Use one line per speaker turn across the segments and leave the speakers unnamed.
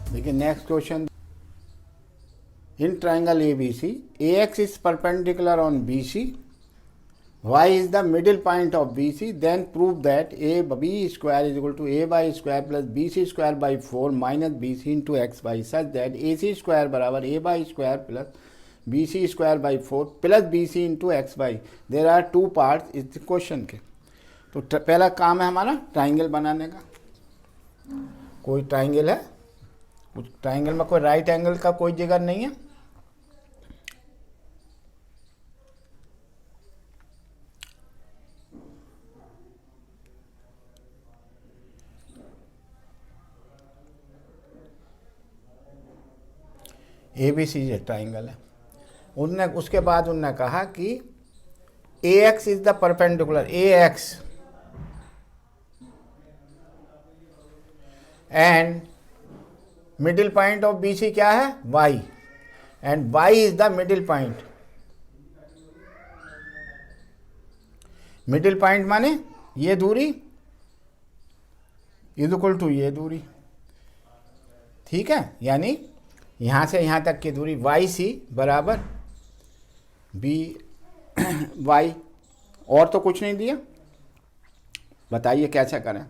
देखिए next question, in triangle A B C A X is perpendicular on B C, Y is the middle point of B C, then prove that A B square is equal to A Y square plus B C square by 4 minus B C into X Y such that A C square बराबर A Y square plus B C square by 4 plus B C into X Y. There are two part इस question के। तो पहला काम है हमारा triangle बनाने का। कोई ट्राइंगल है, उस ट्राइंगल में कोई राइट एंगल का कोई जगह नहीं है। ए बी सी ट्राइंगल है। उनने उसके बाद उनने कहा कि A X is the perpendicular, A X and middle point of B C क्या है, Y, and Y is the middle point. Middle point माने ये दूरी इज इक्वल टू ये दूरी, ठीक है। यानी यहां से यहां तक की दूरी वाई सी बराबर बी वाई, और तो कुछ नहीं दिया। बताइए कैसे करें।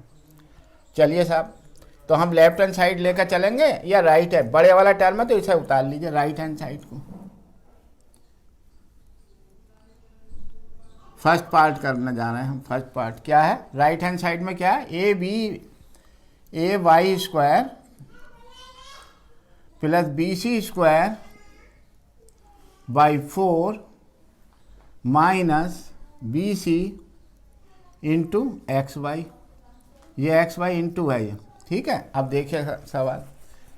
चलिए साहब, तो हम लेफ्ट हैंड साइड लेकर चलेंगे या राइट है, बड़े वाला टर्म है तो इसे उतार लीजिए राइट हैंड साइड को। फर्स्ट पार्ट करने जा रहे हैं हम। फर्स्ट पार्ट क्या है, राइट हैंड साइड में क्या है, A Y square plus B C square by 4 minus B C into X Y. ये एक्स वाई इंटू है ये, ठीक है। अब देखिए सवाल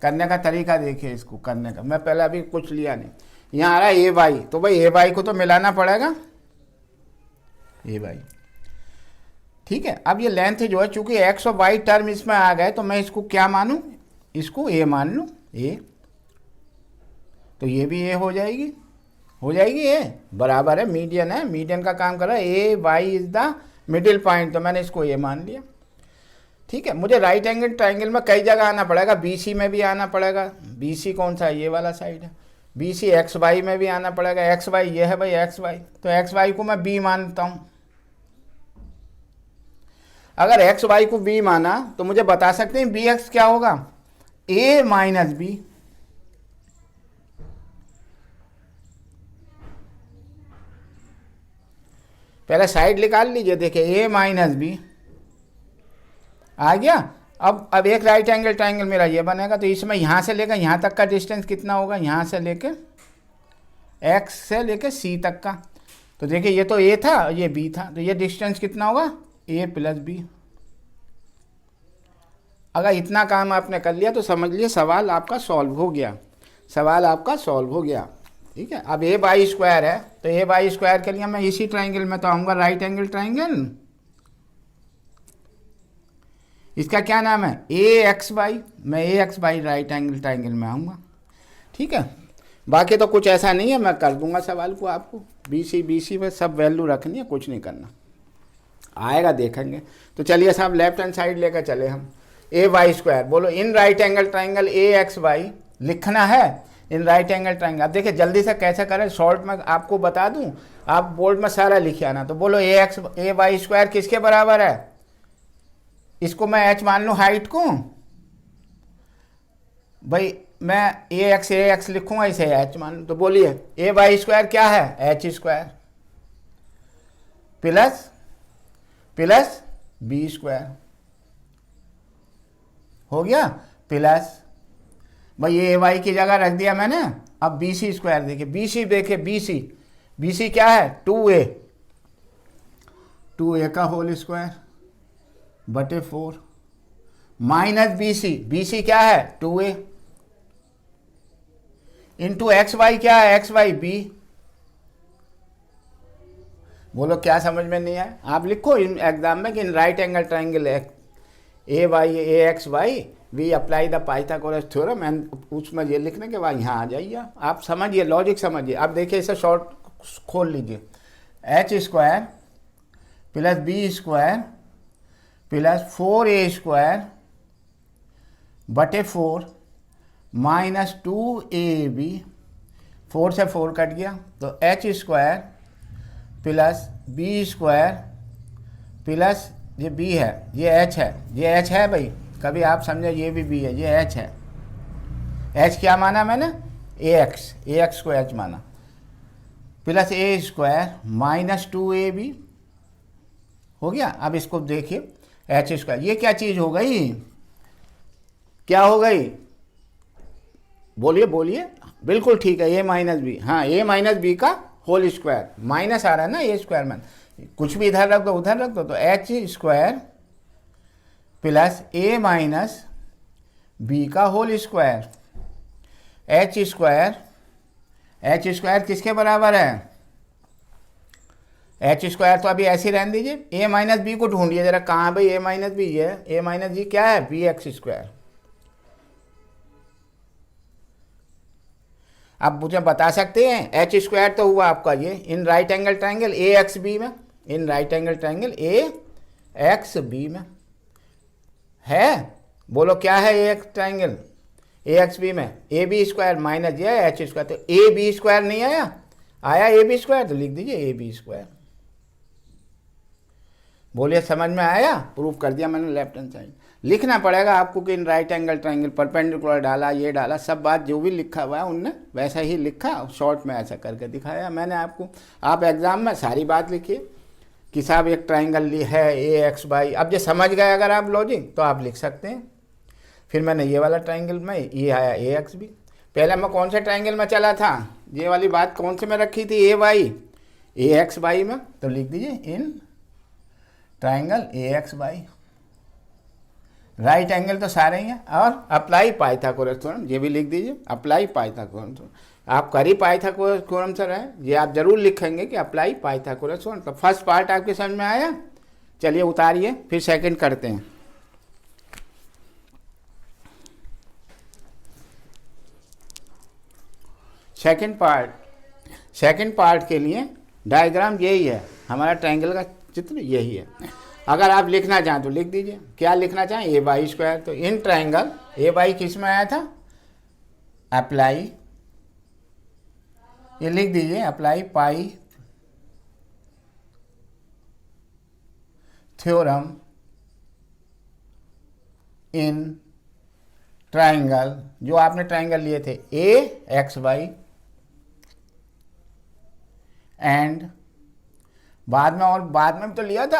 करने का तरीका, देखिए इसको करने का। मैं पहले अभी कुछ लिया नहीं, यहाँ आ रहा है ए वाई, तो भाई ए वाई को तो मिलाना पड़ेगा, ए वाई, ठीक है। अब ये लेंथ जो है, चूंकि एक्स और वाई टर्म इसमें आ गए तो मैं इसको क्या मानूं, इसको ए मान लूं, ए। तो ये भी ए हो जाएगी, ए बराबर है, मीडियन है, मीडियन का काम कर रहा है। A Y is the middle point, तो मैंने इसको ए मान लिया, ठीक है। मुझे राइट एंगल ट्राइंगल में कई जगह आना पड़ेगा, बीसी में भी आना पड़ेगा। बीसी कौन सा है, ये वाला साइड है। बीसी एक्स वाई में भी आना पड़ेगा, एक्स वाई ये है भाई एक्स वाई, तो एक्स वाई को मैं बी मानता हूं। अगर एक्स वाई को बी माना तो मुझे बता सकते हैं बी एक्स क्या होगा, ए माइनस बी। पहले साइड निकाल लीजिए, देखिए ए माइनस बी आ गया। अब एक राइट एंगल ट्राइंगल मेरा ये बनेगा, तो इसमें यहाँ से लेकर यहाँ तक का डिस्टेंस कितना होगा, यहाँ से लेके एक्स से लेके सी तक का। तो देखिए ये तो ए था, ये बी था, तो ये डिस्टेंस कितना होगा, ए प्लस बी। अगर इतना काम आपने कर लिया तो समझ लिए सवाल आपका सॉल्व हो गया, सवाल आपका सॉल्व हो गया, ठीक है। अब ए बाई स्क्वायर है, तो ए बाई स्क्वायर के लिए मैं इसी ट्राइंगल में तो आऊँगा, राइट एंगल ट्राइंगल। इसका क्या नाम है, ए एक्स वाई, मैं A X Y right angle triangle में आऊँगा, ठीक है। बाकी तो कुछ ऐसा नहीं है, मैं कर दूंगा सवाल को आपको। बी सी में सब वैल्यू रखनी है, कुछ नहीं करना, आएगा देखेंगे। तो चलिए साहब लेफ्ट हैंड साइड लेकर चले हम। ए वाई स्क्वायर, बोलो in right angle triangle A X Y लिखना है, इन राइट एंगल ट्राइंगल। अब देखिए जल्दी से कैसे करें, शॉर्ट में आपको बता दूं, आप बोर्ड में सारा लिखे आना। तो बोलो ए वाई स्क्वायर किसके बराबर है, इसको मैं एच मान लूँ हाइट को, भाई मैं ए एक्स लिखूंगा, इसे एच मान लूँ। तो बोलिए ए वाई स्क्वायर क्या है, H square plus B square हो गया, प्लस भाई ए वाई की जगह रख दिया मैंने। अब बी सी स्क्वायर देखिए, बी सी क्या है, 2a का होल स्क्वायर बटे 4 माइनस बी सी क्या है, 2a इंटू एक्स वाई क्या है, एक्स वाई बी। बोलो क्या समझ में नहीं आया। आप लिखो इन एग्जाम में कि in right angle triangle A Y A X Y we apply the Pythagoras theorem, and उसमें ये लिखने के बाद यहाँ आ जाइए, आप समझिए, लॉजिक समझिए। आप देखिए इसे शॉर्ट खोल लीजिए, H square plus B square plus 4a square बटे 4 माइनस 2ab, 4 से 4 कट गया तो H square plus B square plus ये b है, ये h है, ये h है भाई, कभी आप समझे ये भी b है, ये h है। h क्या माना मैंने, ax को h माना, plus a square minus 2ab हो गया। अब इसको देखिए h स्क्वायर, ये क्या चीज़ हो गई, क्या हो गई, बोलिए बोलिए, बिल्कुल ठीक है, a माइनस बी, हाँ a माइनस बी का होल स्क्वायर, माइनस आ रहा है ना a स्क्वायर में, कुछ भी इधर रख दो उधर रख दो, तो H square plus a minus B का होल स्क्वायर, एच स्क्वायर किसके बराबर है, एच स्क्वायर तो अभी ऐसे ही रहने दीजिए, a माइनस बी को ढूंढिए जरा, कहाँ भाई a माइनस बी, ये a माइनस बी क्या है, बी एक्स स्क्वायर। आप मुझे बता सकते हैं, एच स्क्वायर तो हुआ आपका ये in right angle triangle A X B में, in right angle triangle A X B में है, बोलो क्या है A X triangle A X B में, ए बी स्क्वायर माइनस ये एच स्क्वायर, तो ए बी स्क्वायर नहीं आया, आया ए बी स्क्वायर, तो लिख दीजिए ए बी स्क्वायर। बोलिए समझ में आया, प्रूफ कर दिया मैंने लेफ्ट हैंड साइड। लिखना पड़ेगा आपको कि in right angle triangle perpendicular डाला, ये डाला, सब बात जो भी लिखा हुआ है उनने वैसा ही लिखा, शॉर्ट में ऐसा करके दिखाया मैंने आपको। आप एग्जाम में सारी बात लिखिए कि साहब एक ट्राइंगल है ए एक्स बाई, अब जो समझ गए अगर आप लॉजिक तो आप लिख सकते हैं। फिर मैंने ये वाला ट्राइंगल में ये आया ए एक्स बी, पहले मैं कौन से ट्राइंगल में चला था, ये वाली बात कौन से में रखी थी, ए वाई ए एक्स बाई में, तो लिख दीजिए इन triangle A x by, right angle तो सारे ही हैं, और अप्लाई पाइथागोरस थ्योरम ये भी लिख दीजिए, अप्लाई पाइथागोरस थ्योरम, आप कर ही पाइथागोरस थ्योरम से रहे, ये आप जरूर लिखेंगे कि अप्लाई पाइथागोरस थ्योरम। तो फर्स्ट पार्ट आपके समझ में आया, चलिए उतारिए, फिर सेकंड करते हैं। सेकंड पार्ट के लिए डायग्राम यही है, हमारा ट्राइंगल का चित्र यही है। अगर आप लिखना चाहें तो लिख दीजिए, क्या लिखना चाहें, ए बाई स्क्वायर, तो इन ट्राइंगल ए बाई किस में आया था, अप्लाई, ये लिख दीजिए apply pi theorem in triangle, जो आपने ट्राइंगल लिए थे ए एक्स वाई एंड बाद में तो लिया था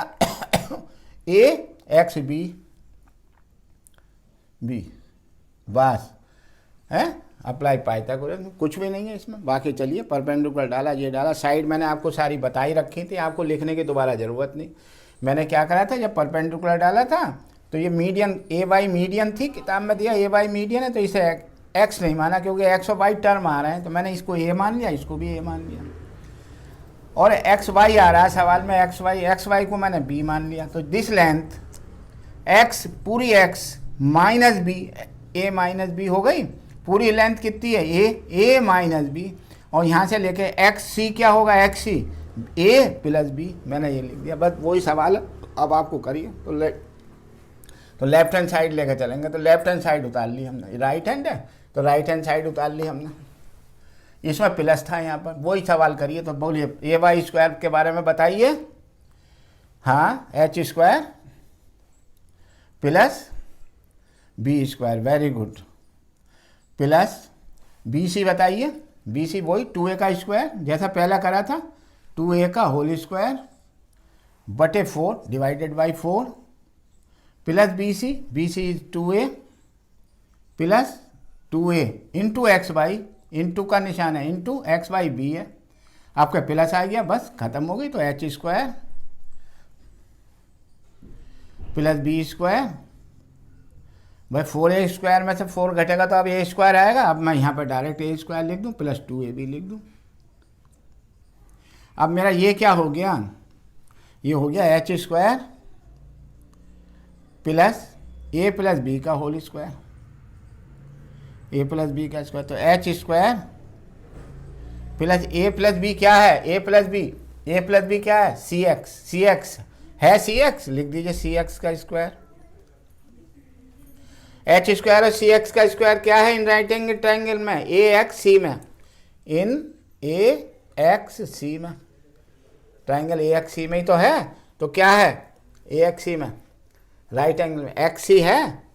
ए एक्स बी बस है, अप्लाई पाइथागोरस, कुछ भी नहीं है इसमें। बाकी चलिए परपेंडिकुलर डाला, ये डाला, साइड मैंने आपको सारी बताई रखी थी, आपको लिखने की दोबारा ज़रूरत नहीं। मैंने क्या करा था, जब परपेंडिकुलर डाला था तो ये मीडियन ए वाई मीडियन थी, किताब में दिया ए वाई मीडियन है, तो इसे एक्स नहीं माना क्योंकि एक्स और वाई टर्म आ रहे हैं, तो मैंने इसको ए मान लिया, इसको भी ए मान लिया, और एक्स वाई आ रहा है सवाल में, एक्स वाई को मैंने बी मान लिया। तो दिस लेंथ एक्स पूरी एक्स माइनस बी, ए माइनस बी हो गई, पूरी लेंथ कितनी है ए माइनस बी, और यहाँ से लेके एक्स सी क्या होगा, एक्स सी ए प्लस बी, मैंने ये लिख दिया, बस वही सवाल है, अब आपको करिए। तो लेफ्ट हैंड साइड लेके चलेंगे, तो लेफ्ट हैंड साइड उतार ली हमने, राइट हैंड है तो राइट हैंड साइड उतार ली हमने, इसमें प्लस था यहाँ पर, वही सवाल करिए। तो बोलिए ए वाई स्क्वायर के बारे में बताइए, हाँ H square plus B square, very good, plus B C बताइए, बी सी वही 2a का स्क्वायर जैसा पहला करा था, 2a का होल स्क्वायर बटे 4 divided by 4 plus B C is 2a plus 2a into X by, into का निशान है, इंटू एक्स बाई बी है, आपका प्लस आ गया, बस खत्म हो गई। तो H square plus B square भाई, 4a स्क्वायर में से 4 घटेगा तो अब ए स्क्वायर आएगा, अब मैं यहाँ पर डायरेक्ट ए स्क्वायर लिख दूँ प्लस 2ab लिख दूँ। अब मेरा ये क्या हो गया, ये हो गया एच स्क्वायर प्लस ए प्लस बी का होल स्क्वायर, ए प्लस बी का स्क्वायर, तो एच स्क्वायर प्लस ए प्लस बी क्या है, ए प्लस बी क्या है, सी एक्स है, सी एक्स लिख दीजिए, सी एक्स का स्क्वायर एच स्क्वायर और सी एक्स का स्क्वायर क्या है इन राइट एंगल ट्राइंगल में? ए एक्स सी में, इन ए एक्स सी में, ट्राइंगल ए एक्स सी में ही तो है। तो क्या है ए एक्स सी में राइट एंगल में? एक्स सी है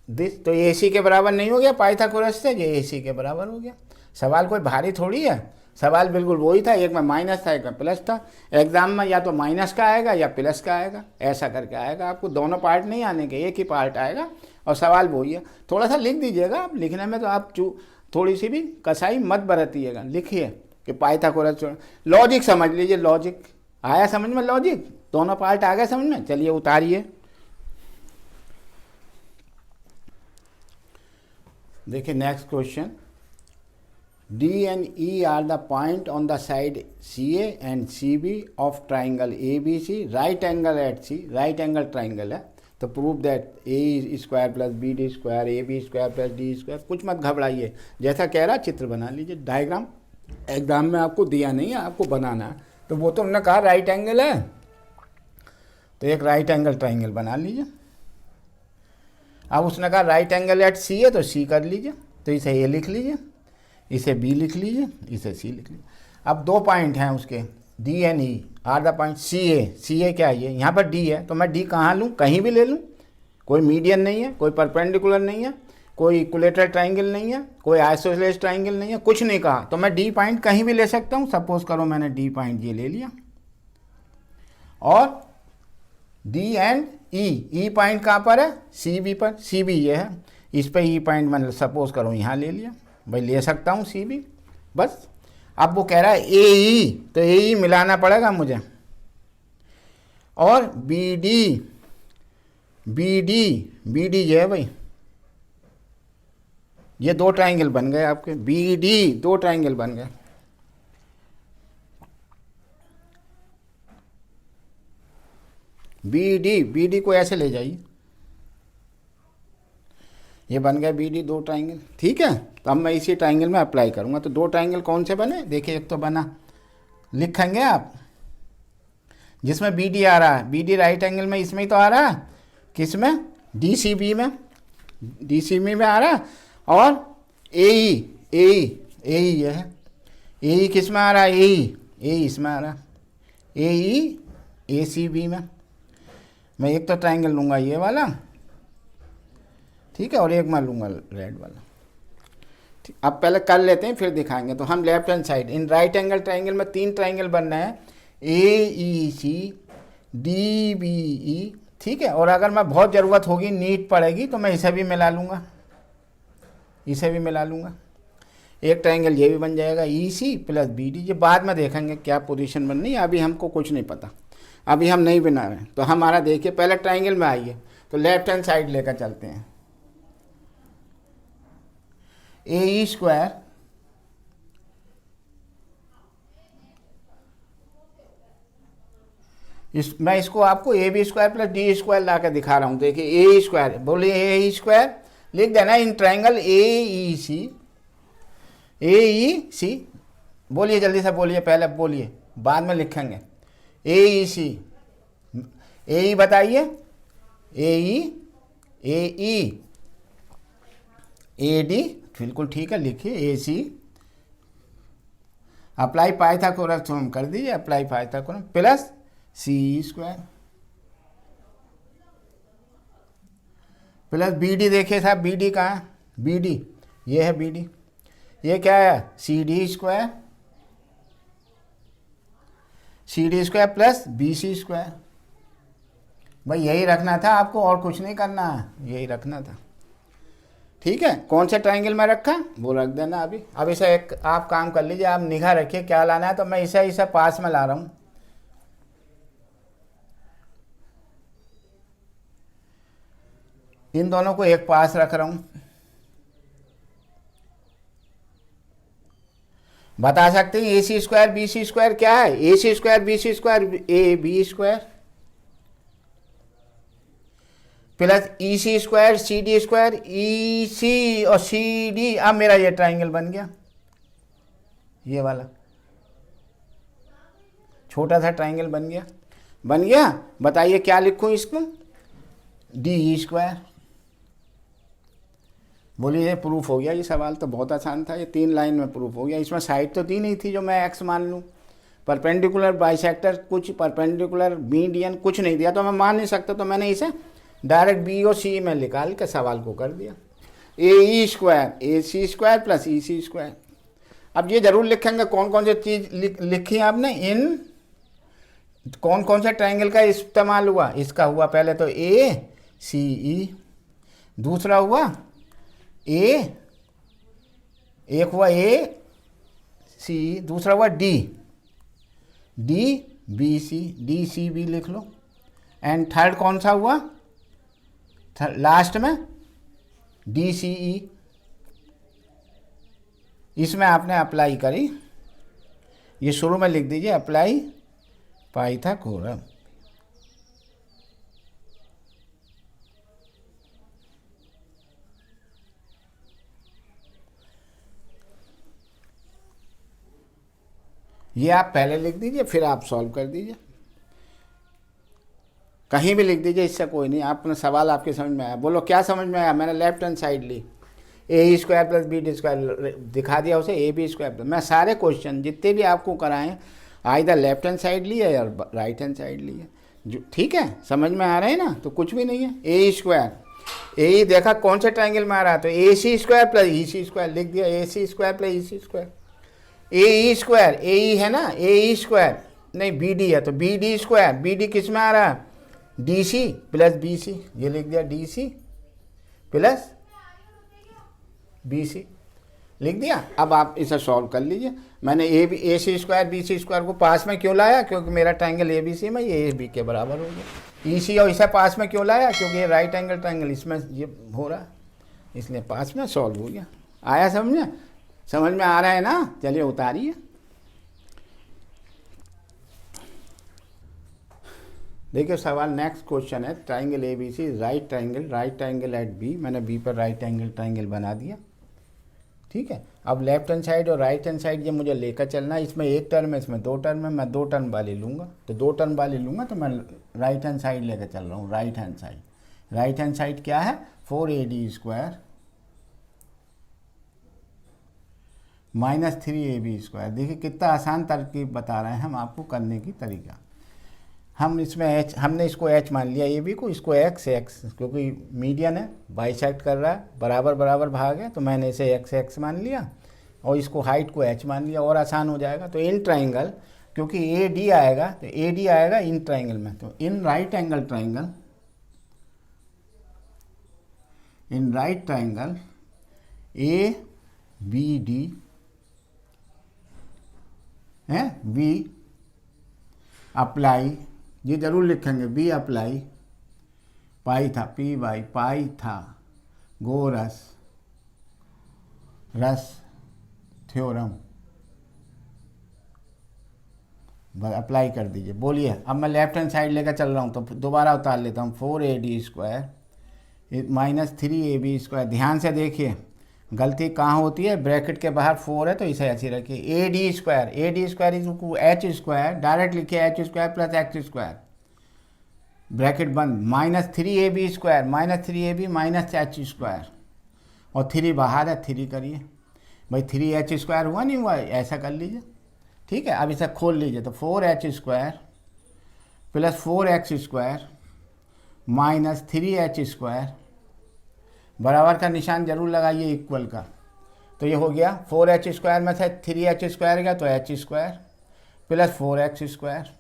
दिस, तो ए सी के बराबर नहीं हो गया पाइथागोरस से? ये ए सी के बराबर हो गया। सवाल कोई भारी थोड़ी है, सवाल बिल्कुल वही था, एक में माइनस था एक में प्लस था। एग्जाम में या तो माइनस का आएगा या प्लस का आएगा, ऐसा करके आएगा। आपको दोनों पार्ट नहीं आने के, एक ही पार्ट आएगा और सवाल वही है। थोड़ा सा लिख दीजिएगा आप, लिखने में तो आप थोड़ी सी भी कसाई मत बरतिएगा, लिखिए कि पाइथागोरस। लॉजिक समझ लीजिए, लॉजिक आया समझ में? लॉजिक दोनों पार्ट आ गए समझ में? चलिए उतारिए। देखिए next question, D and E are the point on the side CA and CB of triangle ABC, right angle at C, right angle triangle है। तो prove that A square plus B D square A B square plus D square. कुछ मत घबराइए, जैसा कह रहा चित्र बना लीजिए। डायग्राम एग्जाम में आपको दिया नहीं है, आपको बनाना है। तो वो तो उन्होंने कहा राइट एंगल है, तो एक राइट एंगल ट्राइंगल बना लीजिए। अब उसने कहा राइट एंगल एट सी है, तो सी कर लीजिए। तो इसे ए लिख लीजिए, इसे बी लिख लीजिए, इसे सी लिख लीजिए। अब दो पॉइंट हैं उसके, D and E are the point. C A क्या है? ये यहाँ पर डी है, तो मैं डी कहाँ लूँ? कहीं भी ले लूँ, कोई मीडियन नहीं है, कोई परपेंडिकुलर नहीं है, कोई इक्विलेटरल ट्राइंगल नहीं है, कोई आइसोसेलेस ट्राइंगल नहीं है, कुछ नहीं कहा। तो मैं डी पॉइंट कहीं भी ले सकता हूँ। सपोज करो मैंने डी पॉइंट ये ले लिया, और डी एंड ई पॉइंट कहाँ पर है? सी बी पर। सी बी ये है, इस पर ई पॉइंट मैंने सपोज करो यहाँ ले लिया, भाई ले सकता हूँ सी बी बस। अब वो कह रहा है ए ई, तो ए ई मिलाना पड़ेगा मुझे, और बी डी ये है भाई, ये दो ट्राइंगल बन गए आपके, बी डी दो ट्राइंगल बन गए। बी डी को ऐसे ले जाइए, ये बन गया बी डी दो ट्राइंगल, ठीक है। तो अब मैं इसी ट्राइंगल में अप्लाई करूंगा। तो दो ट्राइंगल कौन से बने? देखिए एक तो बना, लिखेंगे आप, जिसमें बी डी आ रहा है, बी डी राइट एंगल में इसमें ही तो आ रहा है, किस में? डी सी बी में, डी सी बी में आ रहा है। और ए ई ये है, ए ई किस में आ रहा है? ए ई इसमें आ रहा है, ए ई ए सी बी में। मैं एक तो ट्राइंगल लूँगा ये वाला, ठीक है, और एक मैं लूँगा रेड वाला। अब पहले कर लेते हैं फिर दिखाएंगे। तो हम लेफ्ट हैंड साइड, इन राइट एंगल ट्राइंगल में तीन ट्राइंगल बन रहे हैं, ए ई सी डी बी ई, ठीक है। और अगर मैं बहुत ज़रूरत होगी, नीड पड़ेगी, तो मैं इसे भी मिला लूँगा, इसे भी मिला लूँगा। एक ट्राइंगल ये भी बन जाएगा, ई सी प्लस बी डी। ये बाद में देखेंगे क्या पोजीशन बननी है, अभी हमको कुछ नहीं पता, अभी हम नहीं बना रहे हैं। तो हमारा देखिए पहले ट्राइंगल में आइए, तो लेफ्ट हैंड साइड लेकर चलते हैं। ए ई स्क्वायर मैं इसको आपको A B square plus D square ला कर दिखा रहा हूँ। देखिए ए स्क्वायर, बोलिए ए ई स्क्वायर लिख देना इन ट्राइंगल ए ई सी। बोलिए जल्दी से बोलिए, पहले बोलिए बाद में लिखेंगे। ए ई सी, ए ई बताइए, ए डी, बिल्कुल ठीक है, लिखिए ए सी। अप्लाई पाइथागोरस थ्योरम कर दीजिए, अप्लाई पाइथागोरस प्लस सी स्क्वायर प्लस बी डी। देखिए साहब बी डी कहाँ है? बी डी ये है, बी डी ये क्या है? C D square plus B C square. भाई यही रखना था आपको, और कुछ नहीं करना है, यही रखना था, ठीक है। कौन से ट्राइंगल में रखा वो रख देना अभी। अब इसे एक आप काम कर लीजिए, आप निगाह रखिए क्या लाना है। तो मैं इसे पास में ला रहा हूँ, इन दोनों को एक पास रख रहा हूँ। बता सकते हैं A C square B C square क्या है? A C square B C square A B square plus E C square C D square E C और सी डी। अब मेरा ये ट्राइंगल बन गया, ये वाला छोटा सा ट्राइंगल बन गया। बताइए क्या लिखूं इसको? डी स्क्वायर बोलिए ये प्रूफ हो गया। ये सवाल तो बहुत आसान था, ये 3 लाइन में प्रूफ हो गया। इसमें साइड तो दी नहीं थी जो मैं एक्स मान लूँ। परपेंडिकुलर, बाइसेक्टर, कुछ परपेंडिकुलर, मीडियन कुछ नहीं दिया, तो मैं मान नहीं सकता। तो मैंने इसे डायरेक्ट बी और सी में निकाल के सवाल को कर दिया। ए स्क्वायर ए C square plus E C square. अब ये जरूर लिखेंगे कौन कौन सी चीज़ लिखी है आपने, इन कौन कौन से ट्रायंगल का इस्तेमाल हुआ। इसका हुआ पहले तो ए सी ई, दूसरा हुआ ए, एक हुआ ए सी, दूसरा हुआ D D B C, D C B लिख लो। एंड थर्ड कौन सा हुआ लास्ट में, डी सी ई। इसमें आपने अप्लाई करी, ये शुरू में लिख दीजिए अप्लाई पाइथागोरस। ये आप पहले लिख दीजिए, फिर आप सॉल्व कर दीजिए। कहीं भी लिख दीजिए, इससे कोई नहीं। आपने सवाल आपके समझ में आया, बोलो क्या समझ में आया। मैंने लेफ्ट हैंड साइड ली, A square plus B D square दिखा दिया उसे, ए बी स्क्वायर। मैं सारे क्वेश्चन जितने भी आपको कराएं आइदर लेफ्ट हैंड साइड ली है या राइट हैंड साइड ली है, जो ठीक है समझ में आ रहे हैं ना। तो कुछ भी नहीं है। ए स्क्वायर, ए देखा कौन से ट्राइंगल में आ रहा है, तो A C square plus E C square लिख दिया, A C square plus E C square. A square, A है ना, ए स्क्वायर नहीं बी डी है, तो B D square, B D किस में आ रहा है, D C plus B C, ये लिख दिया D C plus B C लिख दिया। अब आप इसे सॉल्व कर लीजिए। मैंने A C square B C square को पास में क्यों लाया, क्योंकि मेरा ट्रायंगल ए बी सी में ये ए बी के बराबर हो गया। ई सी और इसे पास में क्यों लाया, क्योंकि ये राइट एंगल ट्रायंगल इसमें ये हो रहा है, इसलिए पास में सॉल्व हो गया। आया समझ में, समझ में आ रहा है ना। चलिए उतारिए। देखिए सवाल नेक्स्ट क्वेश्चन है, triangle A B C right triangle at B. मैंने बी पर राइट एंगल ट्राइंगल बना दिया, ठीक है। अब लेफ्ट हैंड साइड और राइट हैंड साइड ये मुझे लेकर चलना है। इसमें एक टर्म है, इसमें 2 टर्म है। मैं 2 टर्म वाली लूँगा, तो 2 टर्म वाली लूँगा, तो मैं राइट हैंड साइड लेकर चल रहा हूँ। राइट हैंड साइड क्या है, 4AD square minus 3AB square. देखिए कितना आसान तरकीब बता रहे हैं हम आपको करने की तरीका। हम इसमें h, हमने इसको h मान लिया ए बी को, इसको x क्योंकि मीडियन है, बाइसेक्ट कर रहा है, बराबर बराबर भाग है, तो मैंने इसे x मान लिया और इसको हाइट को h मान लिया, और आसान हो जाएगा। तो इन ट्राइंगल, क्योंकि ए डी आएगा तो ए डी आएगा इन ट्राइंगल में, तो in right triangle A B D है, बी अप्लाई, ये जरूर लिखेंगे, by apply Pythagoras theorem apply कर दीजिए। बोलिए। अब मैं लेफ्ट हैंड साइड लेकर चल रहा हूँ, तो दोबारा उतार लेता हूँ। 4AD square minus 3AB square. ध्यान से देखिए गलती कहाँ होती है, ब्रैकेट के बाहर 4 है तो इसे ऐसे रखिए। AD square is H square, direct लिखिए H square plus X square, bracket बंद, minus 3AB square minus 3AB minus H square, और 3 बाहर है, 3 करिए भाई। 3H स्क्वायर हुआ नहीं हुआ, ऐसा कर लीजिए, ठीक है। अब इसे खोल लीजिए, तो 4H square plus 4x square minus 3H square, बराबर का निशान जरूर लगाइए, इक्वल का। तो ये हो गया 4H स्क्वायर में से 3H स्क्वायर गया, तो H square plus 4x square.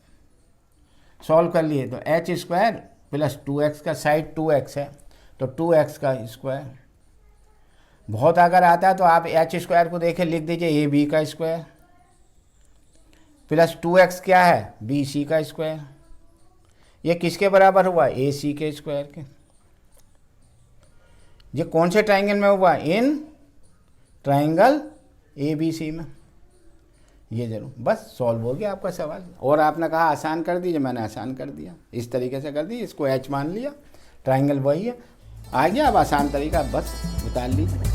Solve कर लिए, तो H स्क्वायर प्लस 2x का, साइड 2x है तो 2x का स्क्वायर। बहुत अगर आता है तो आप H स्क्वायर को देखें, लिख दीजिए AB का स्क्वायर प्लस 2x क्या है, BC का स्क्वायर। ये किसके बराबर हुआ, AC के स्क्वायर के। ये कौन से ट्राइंगल में हुआ, इन ट्राइंगल ABC में। ये जरूर, बस सॉल्व हो गया आपका सवाल। और आपने कहा आसान कर दीजिए, मैंने आसान कर दिया, इस तरीके से कर दिया। इसको H मान लिया, ट्राइंगल वही है, आ गया। अब आसान तरीका बस उतार लीजिए।